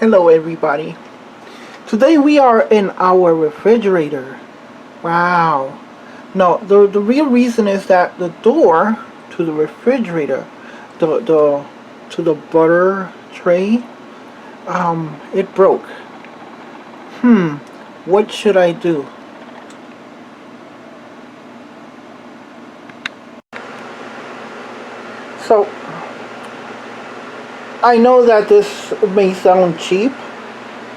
Hello everybody. Today we are in our refrigerator. Wow. No, the real reason is that the door to the refrigerator, to the butter tray, it broke. What should I do? So I know that this may sound cheap,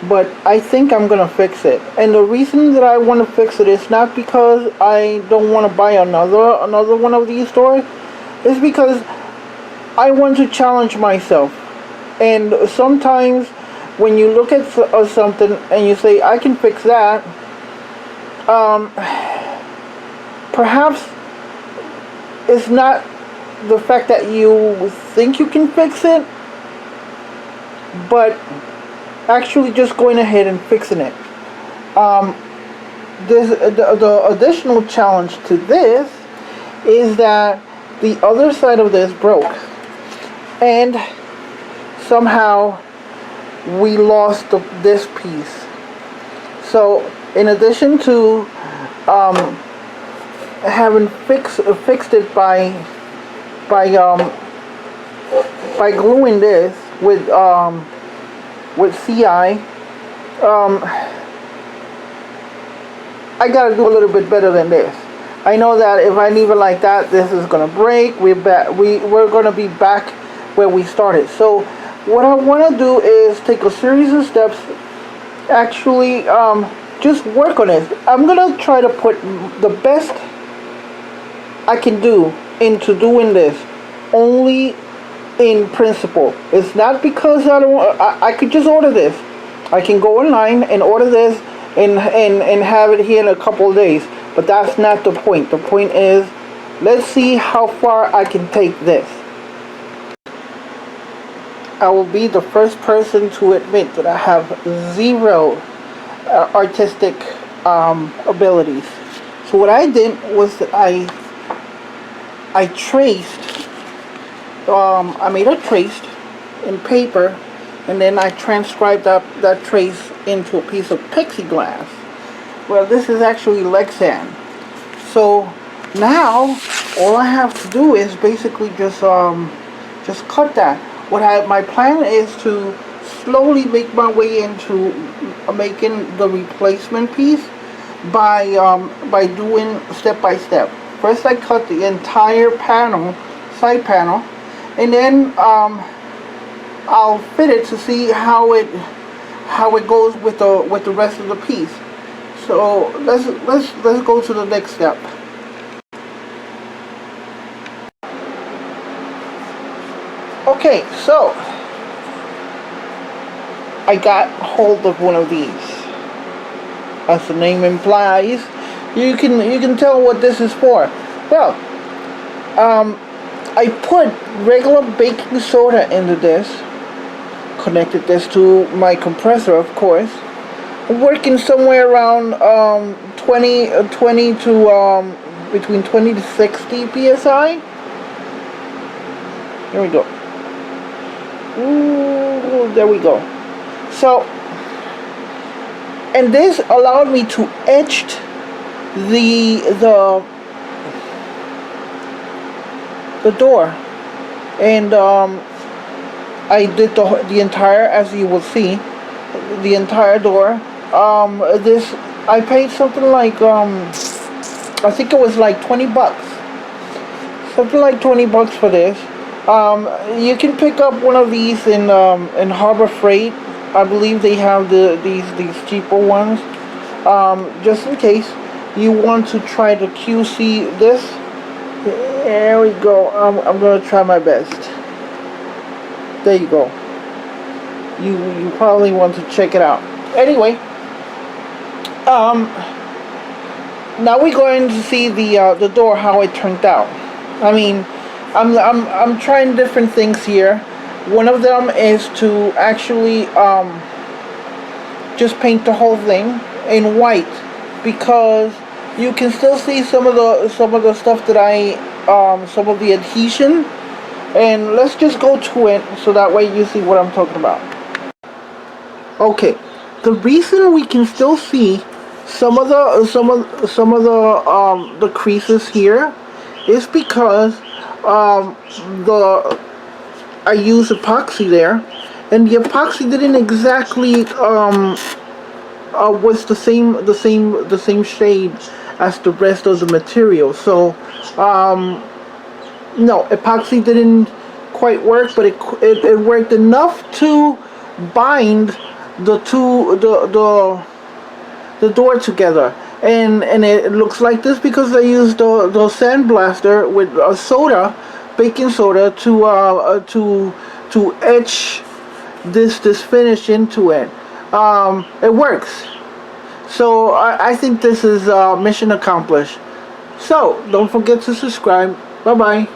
but I think I'm gonna fix it. And the reason that I want to fix it is not because I don't want to buy another one of these toys. It's because I want to challenge myself. And sometimes when you look at something and you say I can fix that, perhaps it's not the fact that you think you can fix it, but actually just going ahead and fixing it. The additional challenge to this is that the other side of this broke, and somehow we lost this piece. So in addition to having fixed it by gluing this with CI, I gotta do a little bit better than this. I know that if I leave it like that, this is gonna break. We're gonna be back where we started. So what I want to do is take a series of steps. Actually, just work on it. I'm gonna try to put the best I can do into doing this. Only in principle. It's not because I don't want, I could just order this. I can go online and order this and have it here in a couple of days. But that's not the point. The point is, let's see how far I can take this. I will be the first person to admit that I have zero artistic abilities. So what I did was that I traced. I made a trace in paper, and then I transcribed that trace into a piece of plexiglass. Well, this is actually Lexan. So now all I have to do is basically just cut that. My plan is to slowly make my way into making the replacement piece by doing step by step. First, I cut the entire panel, side panel. And then I'll fit it to see how it goes with the rest of the piece. So let's go to the next step. Okay, so I got hold of one of these. As the name implies, you can tell what this is for. Well, I put regular baking soda into this, connected this to my compressor, of course. I'm working somewhere around 20 to between 20 to 60 psi. There we go. Ooh, there we go. So, and this allowed me to etch the door, and I did the entire, as you will see, the entire door. This I paid something like I think it was like $20, something like $20 for this. You can pick up one of these in Harbor Freight. I believe they have these cheaper ones. Just in case you want to try to QC this. There we go. I'm gonna try my best. There you go. You probably want to check it out. Anyway, now we're going to see the door, how it turned out. I mean, I'm trying different things here. One of them is to actually just paint the whole thing in white, because you can still see some of the stuff that some of the adhesion. And let's just go to it so that way you see what I'm talking about. Okay, the reason we can still see some of the creases here is because the I used epoxy there, and the epoxy didn't exactly was the same shade as the rest of the material. So no, epoxy didn't quite work, but it worked enough to bind the door together. And it looks like this because I used the sandblaster with soda, baking soda, to etch this finish into it. It works. So I think this is mission accomplished. So don't forget to subscribe. Bye bye.